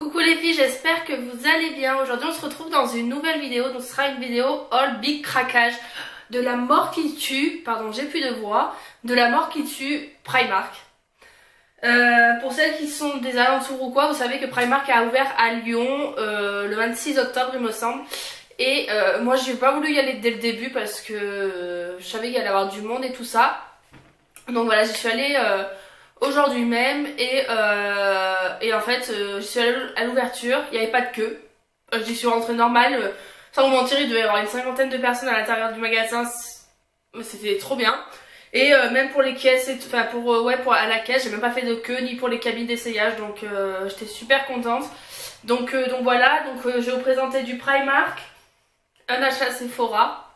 Coucou les filles, j'espère que vous allez bien. Aujourd'hui on se retrouve dans une nouvelle vidéo, donc ce sera une vidéo all big craquage de la mort qui tue, pardon j'ai plus de voix, de la mort qui tue Primark. Pour celles qui sont des alentours ou quoi, vous savez que Primark a ouvert à Lyon le 26 octobre il me semble. Et moi j'ai pas voulu y aller dès le début parce que je savais qu'il allait y avoir du monde et tout ça. Donc voilà, j'y suis allée aujourd'hui même et en fait je suis allée à l'ouverture, il n'y avait pas de queue, j'y suis rentrée normal, sans vous mentir il devait y avoir une cinquantaine de personnes à l'intérieur du magasin, c'était trop bien. Et même pour les caisses, enfin pour à la caisse, j'ai même pas fait de queue ni pour les cabines d'essayage, donc j'étais super contente. Donc voilà, je vais vous présenter du Primark, un achat Sephora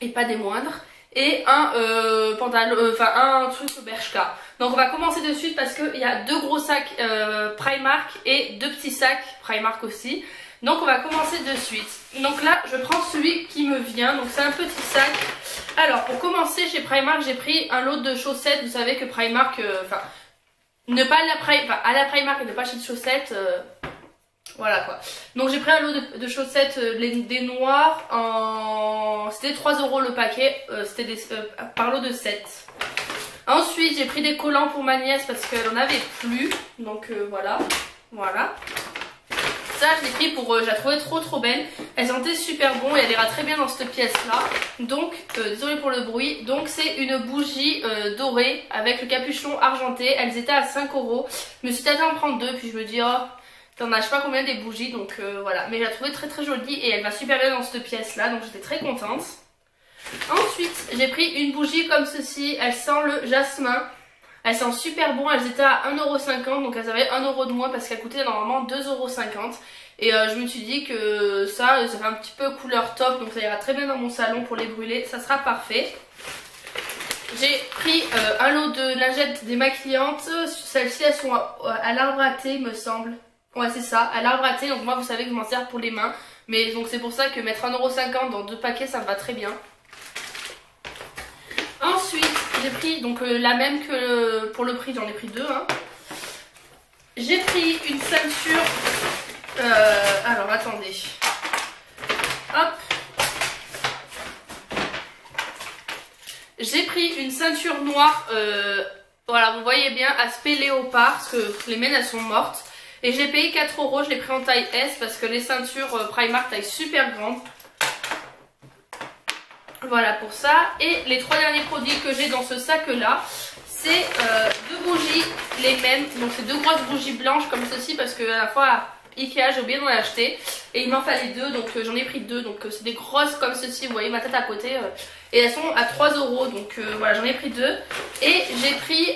et pas des moindres. Et un pantalon, un truc Bershka. Donc on va commencer de suite parce qu'il y a deux gros sacs Primark et deux petits sacs Primark aussi. Donc on va commencer de suite. Donc là je prends celui qui me vient, donc c'est un petit sac. Alors pour commencer chez Primark j'ai pris un lot de chaussettes. Vous savez que Primark, ne pas à la Primark et ne pas acheter de chaussettes. Voilà quoi. Donc j'ai pris un lot de chaussettes, des noirs en... C'était 3 € le paquet, c'était par lot de 7. Ensuite j'ai pris des collants pour ma nièce parce qu'elle en avait plus. Donc voilà. Voilà. Ça je l'ai pris pour... je la trouvais trop belle. Elle sentait super bon et elle ira très bien dans cette pièce là. Donc, désolé pour le bruit. Donc c'est une bougie dorée avec le capuchon argenté. Elles étaient à 5 €. Je me suis tâtée à en prendre deux puis je me dis oh... T'en as je sais pas combien des bougies, donc voilà. Mais je la trouvais très jolie et elle va super bien dans cette pièce là, donc j'étais très contente. Ensuite j'ai pris une bougie comme ceci, elle sent le jasmin. Elle sent super bon, elles étaient à 1,50 €, donc elles avaient 1 € de moins parce qu'elles coûtaient normalement 2,50 €. Et je me suis dit que ça fait un petit peu couleur top, donc ça ira très bien dans mon salon pour les brûler, ça sera parfait. J'ai pris un lot de lingettes démaquillantes, celles-ci elles sont à l'arbre à thé il me semble. Ouais c'est ça, à l'arbre à thé, donc moi vous savez que je m'en sers pour les mains. Mais donc c'est pour ça que mettre 1,50 € dans deux paquets ça me va très bien. Ensuite j'ai pris donc la même que pour le prix, j'en ai pris deux hein. J'ai pris une ceinture, alors attendez, hop. J'ai pris une ceinture noire, voilà vous voyez bien, aspect léopard parce que les miennes elles sont mortes. Et j'ai payé 4 €, je l'ai pris en taille S parce que les ceintures Primark taille super grande. Voilà pour ça. Et les trois derniers produits que j'ai dans ce sac là, c'est deux bougies, les mêmes. Donc c'est deux grosses bougies blanches comme ceci parce que à la fois à Ikea j'ai oublié d'en acheter. Et il m'en fallait deux, donc j'en ai pris deux. Donc c'est des grosses comme ceci, vous voyez ma tête à côté. Et elles sont à 3 €, donc voilà j'en ai pris deux. Et j'ai pris...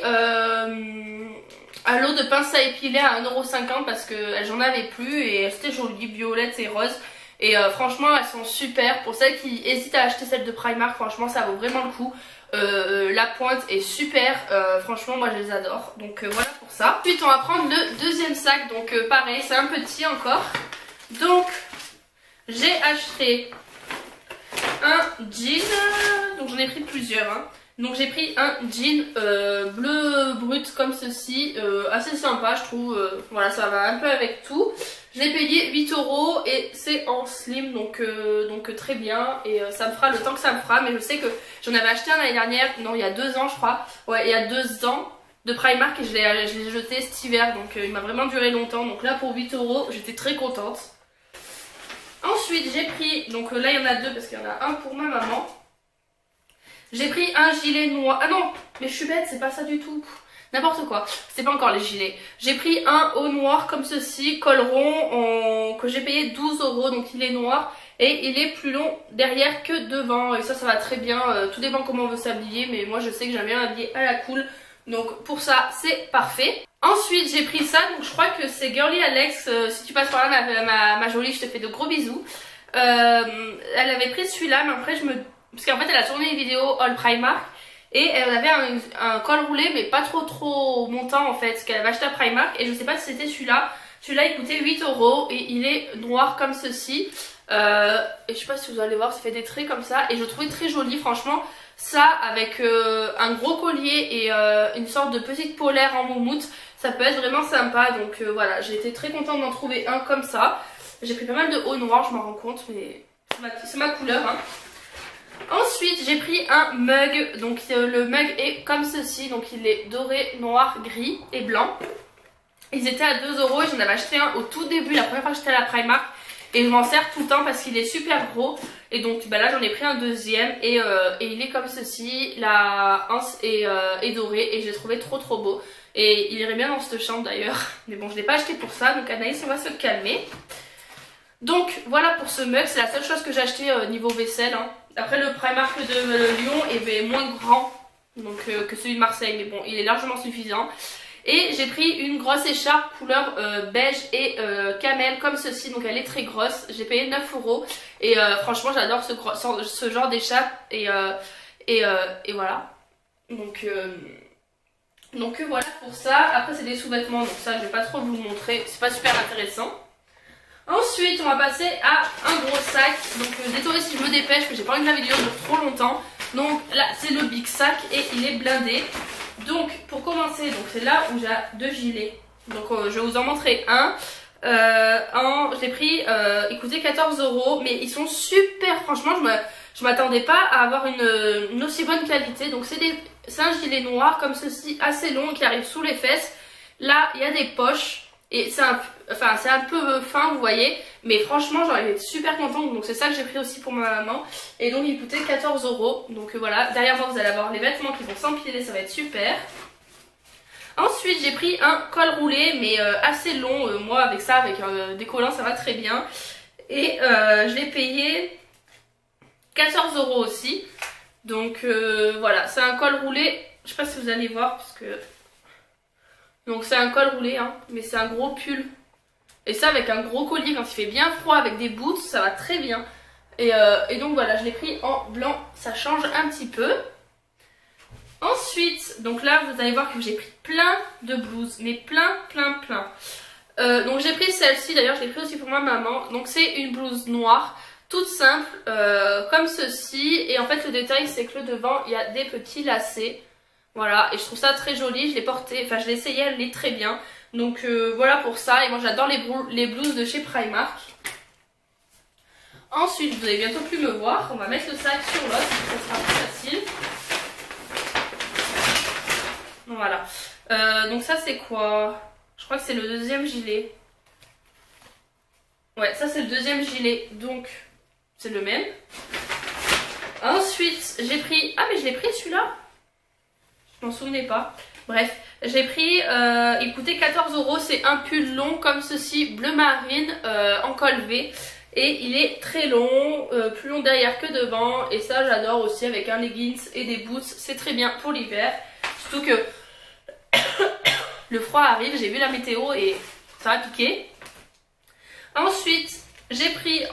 un lot de pinces à épiler à 1,50 € parce que j'en avais plus et c'était joli, violette et rose. Et franchement elles sont super. Pour celles qui hésitent à acheter celle de Primark, franchement ça vaut vraiment le coup. La pointe est super, franchement moi je les adore. Donc voilà pour ça. Ensuite on va prendre le deuxième sac, donc pareil c'est un petit encore. Donc j'ai acheté un jean, donc j'en ai pris plusieurs hein. Donc j'ai pris un jean bleu brut comme ceci, assez sympa je trouve, voilà ça va un peu avec tout. Je l'ai payé 8 € et c'est en slim donc très bien et ça me fera le temps que ça me fera. Mais je sais que j'en avais acheté un l'année dernière, non il y a 2 ans je crois, ouais il y a 2 ans de Primark et je l'ai jeté cet hiver donc il m'a vraiment duré longtemps. Donc là pour 8 € j'étais très contente. Ensuite j'ai pris, donc là il y en a deux parce qu'il y en a un pour ma maman. J'ai pris un gilet noir. Ah non, mais je suis bête, c'est pas ça du tout. N'importe quoi, c'est pas encore les gilets. J'ai pris un haut noir comme ceci, col rond, que j'ai payé 12 €. Donc il est noir et il est plus long derrière que devant. Et ça va très bien, tout dépend comment on veut s'habiller. Mais moi je sais que j'aime bien m'habiller à la cool. Donc pour ça c'est parfait. Ensuite j'ai pris ça, donc je crois que c'est Girly Alex. Si tu passes par là ma jolie, je te fais de gros bisous. Elle avait pris celui-là mais après parce qu'en fait elle a tourné une vidéo All Primark et elle avait un col roulé mais pas trop montant en fait, ce qu'elle avait acheté à Primark et je sais pas si c'était celui-là. Celui-là il coûtait 8 € et il est noir comme ceci. Et je sais pas si vous allez voir, ça fait des traits comme ça. Et je trouvais très joli, franchement. Ça avec un gros collier et une sorte de petite polaire en moumoute, ça peut être vraiment sympa. Donc voilà, j'ai été très contente d'en trouver un comme ça. J'ai pris pas mal de haut noir, je m'en rends compte, mais c'est ma couleur. Hein. Ensuite, j'ai pris un mug. Donc le mug est comme ceci. Donc il est doré, noir, gris et blanc. Ils étaient à 2 € et j'en avais acheté un au tout début, la première fois que j'étais à la Primark. Et je m'en sers tout le temps parce qu'il est super gros. Et donc bah là j'en ai pris un deuxième et il est comme ceci. La anse est dorée et j'ai trouvé trop beau. Et il irait bien dans cette chambre d'ailleurs. Mais bon, je ne l'ai pas acheté pour ça. Donc Anaïs, on va se calmer. Donc voilà pour ce mug. C'est la seule chose que j'ai acheté niveau vaisselle. Hein. Après le Primark de Lyon est moins grand donc, que celui de Marseille. Mais bon, il est largement suffisant. Et j'ai pris une grosse écharpe couleur beige et camel comme ceci, donc elle est très grosse. J'ai payé 9 € et franchement j'adore ce genre d'écharpe et voilà. Donc voilà pour ça. Après c'est des sous-vêtements, donc ça je vais pas trop vous le montrer, c'est pas super intéressant. Ensuite on va passer à un gros sac, donc désolé si je me dépêche mais j'ai pas envie que la vidéo dure trop longtemps. Donc là c'est le big sac et il est blindé. Donc pour commencer, donc c'est là où j'ai 2 gilets. Donc je vais vous en montrer un. Je l'ai pris, il coûtait 14 €, mais ils sont super. Franchement, je m'attendais pas à avoir une aussi bonne qualité. Donc c'est un gilet noir comme ceci, assez long, qui arrive sous les fesses. Là, il y a des poches. Et c'est un peu fin, vous voyez. Mais franchement, j'en ai été super contente. Donc c'est ça que j'ai pris aussi pour ma maman. Et donc il coûtait 14 €. Donc voilà, derrière moi vous allez avoir les vêtements qui vont s'empiler, ça va être super. Ensuite j'ai pris un col roulé, mais assez long. Moi avec ça, avec des collants, ça va très bien. Et je l'ai payé 14 € aussi. Donc voilà, c'est un col roulé. Je sais pas si vous allez voir parce que... Donc c'est un col roulé, hein, mais c'est un gros pull. Et ça avec un gros collier quand il fait bien froid avec des boots, ça va très bien. Et donc voilà, je l'ai pris en blanc, ça change un petit peu. Ensuite, donc là vous allez voir que j'ai pris plein de blouses, mais plein. Donc j'ai pris celle-ci, d'ailleurs je l'ai pris aussi pour ma maman. Donc c'est une blouse noire, toute simple, comme ceci. Et en fait le détail c'est que le devant il y a des petits lacets. Voilà, et je trouve ça très joli, je l'ai porté, enfin je l'ai essayé, elle l'est très bien. Donc voilà pour ça, et moi j'adore les blouses de chez Primark. Ensuite, vous allez bientôt plus me voir, on va mettre le sac sur l'autre, ça sera plus facile. Voilà, donc ça c'est quoi? Je crois que c'est le deuxième gilet. Ouais, ça c'est le deuxième gilet, donc c'est le même. Ensuite, j'ai pris... Ah mais je l'ai pris celui-là? Je m'en souvenais pas. Bref, j'ai pris, il coûtait 14 €, c'est un pull long comme ceci, bleu marine, en col V. Et il est très long, plus long derrière que devant. Et ça j'adore aussi avec un leggings et des boots, c'est très bien pour l'hiver. Surtout que le froid arrive, j'ai vu la météo et ça va piquer. Ensuite, j'ai pris,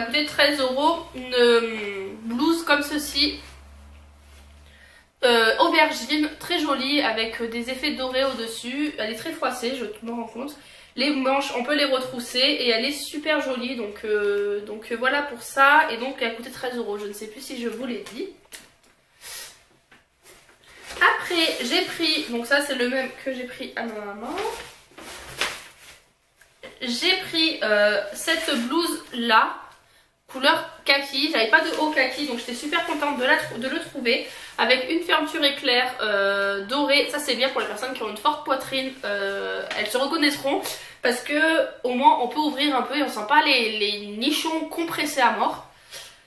coûté 13 € une blouse comme ceci. Aubergine, très jolie avec des effets dorés au dessus. Elle est très froissée, je me rends compte. Les manches, on peut les retrousser et elle est super jolie. Donc voilà pour ça. Et donc elle a coûté 13 €. Je ne sais plus si je vous l'ai dit. Après j'ai pris, donc ça c'est le même que j'ai pris à ma maman. J'ai pris cette blouse là, couleur kaki. J'avais pas de haut kaki, donc j'étais super contente de le trouver. Avec une fermeture éclair dorée. Ça c'est bien pour les personnes qui ont une forte poitrine. Elles se reconnaîtront. Parce que au moins on peut ouvrir un peu et on sent pas les nichons compressés à mort.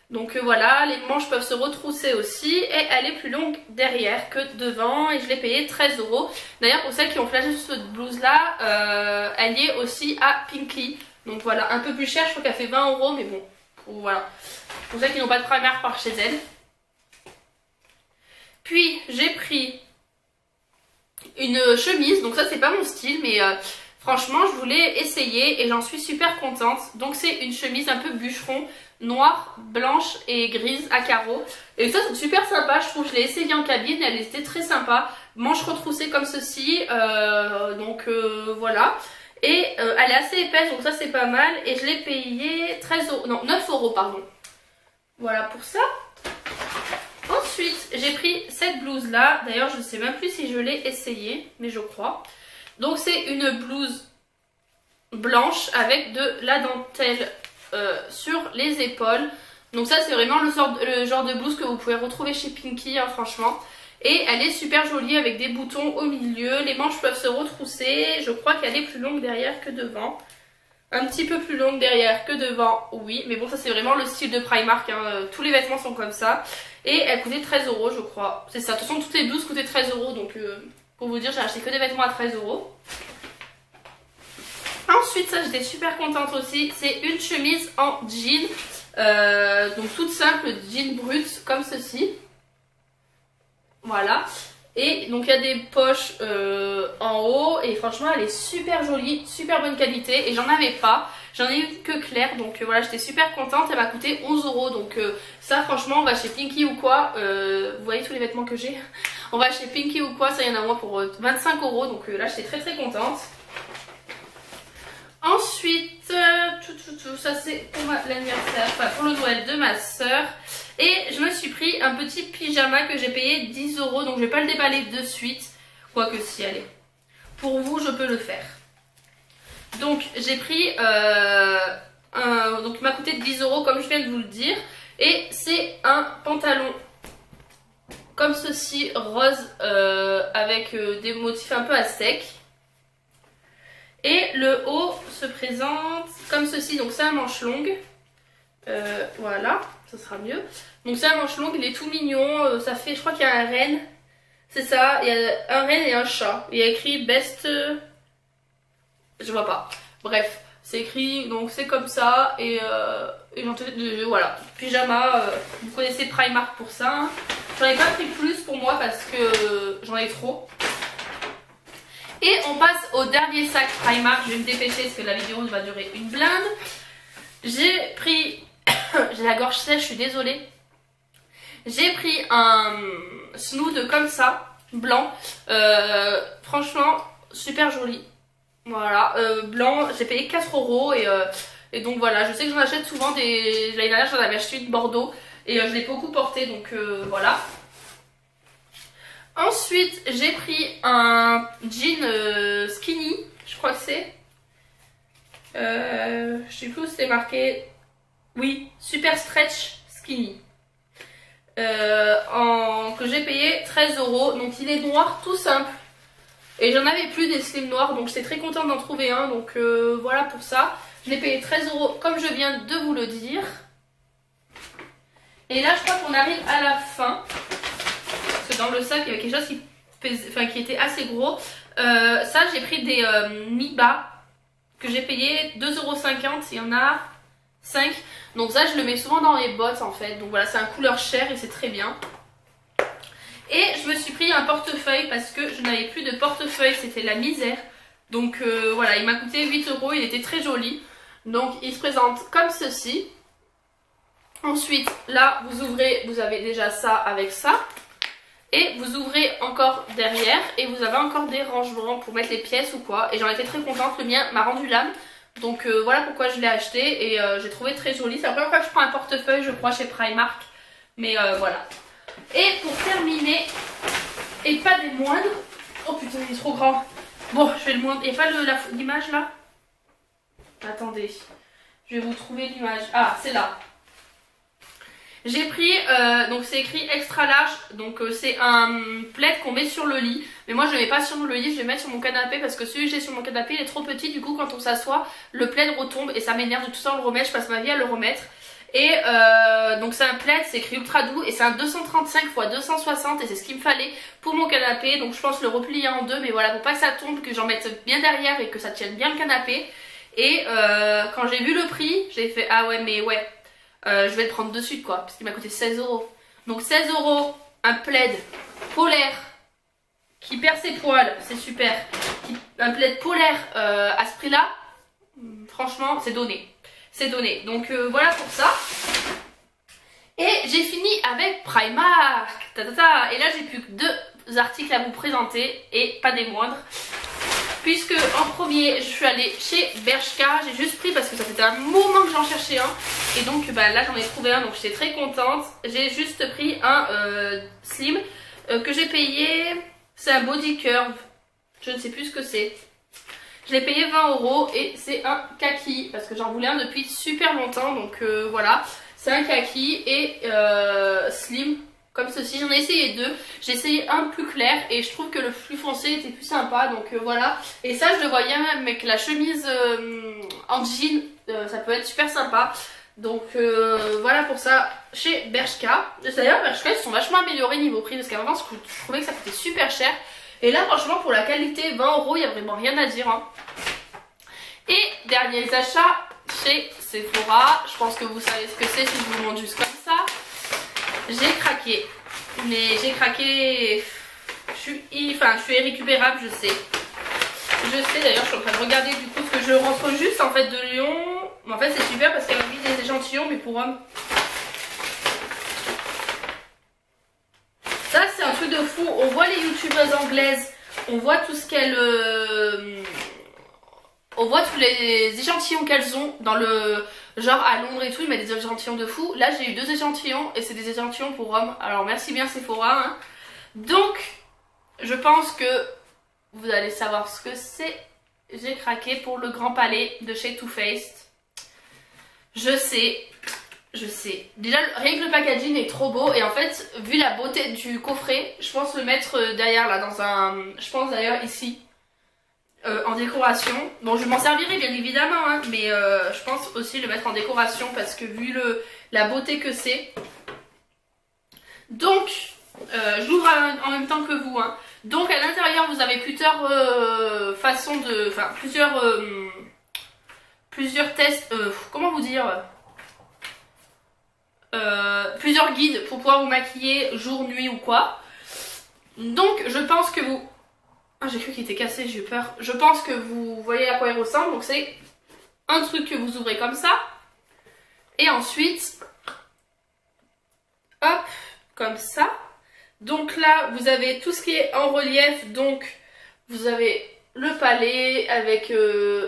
Donc voilà, les manches peuvent se retrousser aussi. Et elle est plus longue derrière que devant. Et je l'ai payé 13 €. D'ailleurs pour celles qui ont flashé sur cette blouse là, elle y est aussi à Pinkly. Donc voilà, un peu plus cher, je crois qu'elle fait 20 €. Mais bon, voilà. Pour celles qui n'ont pas de Primark par chez elles. Puis j'ai pris une chemise, donc ça c'est pas mon style mais franchement je voulais essayer et j'en suis super contente. Donc c'est une chemise un peu bûcheron, noire, blanche et grise à carreaux. Et ça c'est super sympa, je trouve, je l'ai essayé en cabine, elle était très sympa. Manches retroussées comme ceci, voilà. Et elle est assez épaisse, donc ça c'est pas mal. Et je l'ai payé 13 euros, non 9 euros pardon. Voilà pour ça. Ensuite j'ai pris cette blouse là. D'ailleurs je ne sais même plus si je l'ai essayée, mais je crois. Donc c'est une blouse blanche avec de la dentelle sur les épaules. Donc ça c'est vraiment le genre de blouse que vous pouvez retrouver chez Pinky, hein, franchement. Et elle est super jolie avec des boutons au milieu. Les manches peuvent se retrousser. Je crois qu'elle est plus longue derrière que devant. Un petit peu plus longue derrière que devant, oui. Mais bon, ça c'est vraiment le style de Primark, hein. Tous les vêtements sont comme ça. Et elle coûtait 13 euros, je crois. C'est ça. De toute façon, toutes les blouses coûtaient 13 euros. Donc pour vous dire, j'ai acheté que des vêtements à 13 euros. Ensuite, ça j'étais super contente aussi. C'est une chemise en jean. Donc toute simple, jean brut comme ceci. Voilà. Et donc il y a des poches en haut. Et franchement elle est super jolie, super bonne qualité. Et j'en avais pas. J'en ai eu que clair. Donc voilà, j'étais super contente. Elle m'a coûté 11 euros. Donc ça franchement on va chez Pinky ou quoi. Vous voyez tous les vêtements que j'ai. On va chez Pinky ou quoi. Ça il y en a moi pour 25 euros. Donc là j'étais très contente. Ensuite, ça c'est pour l'anniversaire, enfin pour le Noël de ma soeur. Et je me suis pris un petit pyjama que j'ai payé 10 euros. Donc je vais pas le déballer de suite. Quoique si, allez. Pour vous, je peux le faire. Donc j'ai pris, donc il m'a coûté 10 euros comme je viens de vous le dire. Et c'est un pantalon comme ceci, rose, avec des motifs un peu à sec. Et le haut se présente comme ceci, donc c'est un manche longue. Voilà, ça sera mieux. Donc c'est un manche longue, il est tout mignon. Ça fait, je crois qu'il y a un renne. C'est ça, il y a un renne et un chat. Il y a écrit best... je vois pas. Bref, c'est écrit, donc c'est comme ça. Et voilà, pyjama. Vous connaissez Primark pour ça. Hein. J'en ai pas pris plus pour moi parce que j'en ai trop. Et on passe au dernier sac Primark. Je vais me dépêcher parce que la vidéo va durer une blinde. J'ai pris... j'ai la gorge sèche, je suis désolée. J'ai pris un snood comme ça, blanc. Franchement, super joli. Voilà, blanc. J'ai payé 4 euros. Et donc voilà, je sais que j'en achète souvent des... L'année dernière, j'en avais acheté une Bordeaux. Et je l'ai beaucoup porté, donc voilà. Ensuite, j'ai pris un jean skinny, je crois que c'est. Je sais plus où c'était marqué. Oui, super stretch skinny. Que j'ai payé 13 euros. Donc il est noir tout simple. Et j'en avais plus des slims noirs, donc j'étais très contente d'en trouver un. Donc voilà pour ça. Je l'ai payé 13 euros comme je viens de vous le dire. Et là, je crois qu'on arrive à la fin. Parce que dans le sac, il y avait quelque chose qui était assez gros. Ça, j'ai pris des mi-bas que j'ai payé 2,50 €. Il y en a 5. Donc ça, je le mets souvent dans les bottes en fait. Donc voilà, c'est un couleur chair et c'est très bien. Et je me suis pris un portefeuille parce que je n'avais plus de portefeuille. C'était la misère. Donc voilà, il m'a coûté 8 euros. Il était très joli. Donc il se présente comme ceci. Ensuite, là, vous ouvrez, vous avez déjà ça avec ça. Et vous ouvrez encore derrière et vous avez encore des rangements pour mettre les pièces ou quoi. Et j'en étais très contente, le mien m'a rendu l'âme. Donc voilà pourquoi je l'ai acheté et j'ai trouvé très joli. C'est la première fois que je prends un portefeuille, je crois, chez Primark. Mais voilà. Et pour terminer, et pas des moindres... Oh putain, il est trop grand. Bon, je vais le moindre. Il n'y a pas l'image là? Attendez, je vais vous trouver l'image. Ah, c'est là. J'ai pris, donc c'est écrit extra large, donc c'est un plaid qu'on met sur le lit. Mais moi je ne le mets pas sur le lit, je vais le mettre sur mon canapé parce que celui que j'ai sur mon canapé il est trop petit. Du coup quand on s'assoit, le plaid retombe et ça m'énerve de tout ça le remettre. Je passe ma vie à le remettre. Et donc c'est un plaid, c'est écrit ultra doux et c'est un 235 x 260 et c'est ce qu'il me fallait pour mon canapé. Donc je pense le replier en deux, mais voilà, pour pas que ça tombe, que j'en mette bien derrière et que ça tienne bien le canapé. Et quand j'ai vu le prix, j'ai fait ah ouais mais ouais. Je vais le prendre de suite quoi, parce qu'il m'a coûté 16 euros. Donc 16 euros, un plaid polaire qui perd ses poils, c'est super. Un plaid polaire à ce prix là, franchement c'est donné. C'est donné, donc voilà pour ça. Et j'ai fini avec Primark. Et là j'ai plus que 2 articles à vous présenter et pas des moindres. puisque en premier je suis allée chez Bershka. J'ai juste pris parce que ça faisait un moment que j'en cherchais un, et donc bah, là j'en ai trouvé un, donc j'étais très contente. J'ai juste pris un slim que j'ai payé, c'est un body curve, je ne sais plus ce que c'est. Je l'ai payé 20 € et c'est un kaki parce que j'en voulais un depuis super longtemps, donc voilà. C'est un kaki et slim comme ceci. J'en ai essayé deux. J'ai essayé un plus clair et je trouve que le plus foncé était plus sympa, donc voilà. Et ça je le voyais même avec la chemise en jean, ça peut être super sympa. Donc voilà pour ça chez Bershka. D'ailleurs Bershka ils se sont vachement améliorés niveau prix parce qu'avant je trouvais que ça coûtait super cher. Et là franchement pour la qualité 20 €, il n'y a vraiment rien à dire hein. Et derniers achats chez Sephora. Je pense que vous savez ce que c'est si je vous le montre juste comme ça. J'ai craqué. Mais j'ai craqué. Je suis irrécupérable, je sais. Je sais d'ailleurs, je suis en train de regarder du coup ce que je rentre juste en fait de Lyon. Mais en fait c'est super parce qu'elle m'a mis des échantillons mais pour hommes. Ça c'est un truc de fou. On voit les youtubeuses anglaises. On voit tout ce qu'elles... on voit tous les échantillons qu'elles ont dans le... Genre à Londres et tout, ils mettent des échantillons de fou. Là j'ai eu 2 échantillons et c'est des échantillons pour hommes. Alors merci bien Sephora hein. Donc je pense que vous allez savoir ce que c'est. J'ai craqué pour le Grand Palais de chez Too Faced. Je sais. Déjà rien que le packaging est trop beau. Et en fait vu la beauté du coffret, je pense le mettre derrière là dans un... Je pense d'ailleurs ici en décoration. Bon je m'en servirai bien évidemment hein, mais je pense aussi le mettre en décoration parce que vu la beauté que c'est. Donc j'ouvre en même temps que vous hein. Donc à l'intérieur vous avez plusieurs façons de... Enfin plusieurs tests, comment vous dire, plusieurs guides pour pouvoir vous maquiller jour, nuit ou quoi. Donc je pense que vous... Ah, j'ai cru qu'il était cassé, j'ai eu peur. Je pense que vous voyez à quoi il ressemble. Donc c'est un truc que vous ouvrez comme ça. Et ensuite, hop, comme ça. Donc là, vous avez tout ce qui est en relief. Donc vous avez le palais avec...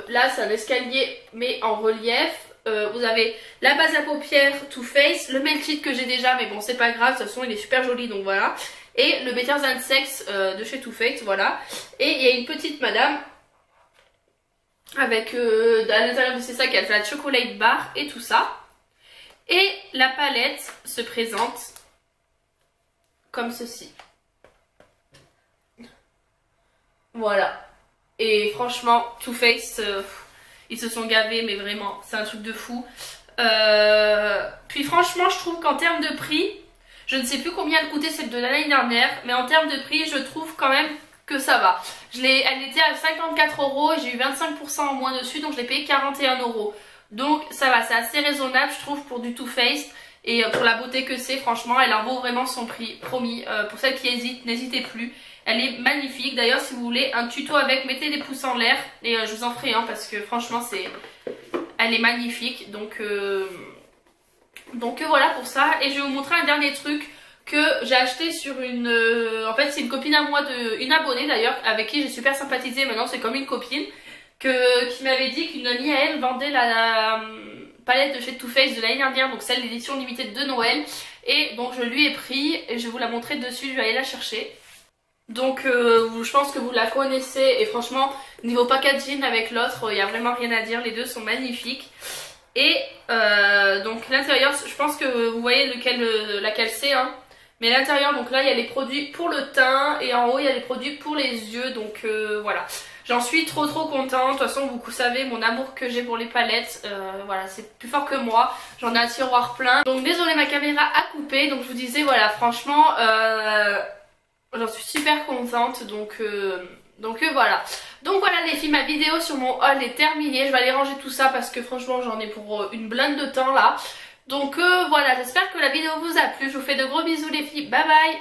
là, c'est un escalier, mais en relief. Vous avez la base à paupières Too Faced. Le Melted que j'ai déjà, mais bon, c'est pas grave. De toute façon, il est super joli, donc voilà. Et le Better Than Sex de chez Too Faced, voilà. Et il y a une petite madame avec à l'intérieur de ces sacs, elle fait la chocolate bar et tout ça. Et la palette se présente comme ceci. Voilà. Et franchement, Too Faced, ils se sont gavés, mais vraiment, c'est un truc de fou. Puis franchement, je trouve qu'en termes de prix... Je ne sais plus combien elle coûtait celle de l'année dernière, mais en termes de prix, je trouve quand même que ça va. Elle était à 54 € et j'ai eu 25% en moins dessus, donc je l'ai payé 41 €. Donc ça va, c'est assez raisonnable je trouve pour du Too Faced. Et pour la beauté que c'est, franchement, elle en vaut vraiment son prix, promis. Pour celles qui hésitent, n'hésitez plus. Elle est magnifique. D'ailleurs, si vous voulez un tuto avec, mettez des pouces en l'air et je vous en ferai un parce que franchement, elle est magnifique. Donc voilà pour ça. Et je vais vous montrer un dernier truc que j'ai acheté sur une... en fait c'est une copine à moi, une abonnée d'ailleurs, avec qui j'ai super sympathisé, maintenant c'est comme une copine, qui m'avait dit qu'une amie à elle vendait la palette de chez Too Faced de l'année dernière, donc celle d'édition limitée de Noël. Et donc je lui ai pris, et je vais vous la montrer dessus, je vais aller la chercher. Donc je pense que vous la connaissez, et franchement niveau packaging avec l'autre, il n'y a vraiment rien à dire, les deux sont magnifiques. Et donc l'intérieur, je pense que vous voyez laquelle c'est hein. Mais à l'intérieur, donc là il y a les produits pour le teint et en haut il y a les produits pour les yeux. Donc voilà, j'en suis trop contente. De toute façon vous savez mon amour que j'ai pour les palettes, voilà, c'est plus fort que moi. J'en ai un tiroir plein. Donc désolé, ma caméra a coupé. Donc je vous disais voilà, franchement j'en suis super contente. Donc voilà. Donc voilà les filles, ma vidéo sur mon haul est terminée. Je vais aller ranger tout ça parce que franchement j'en ai pour une blinde de temps là. Donc voilà, j'espère que la vidéo vous a plu. Je vous fais de gros bisous les filles. Bye bye.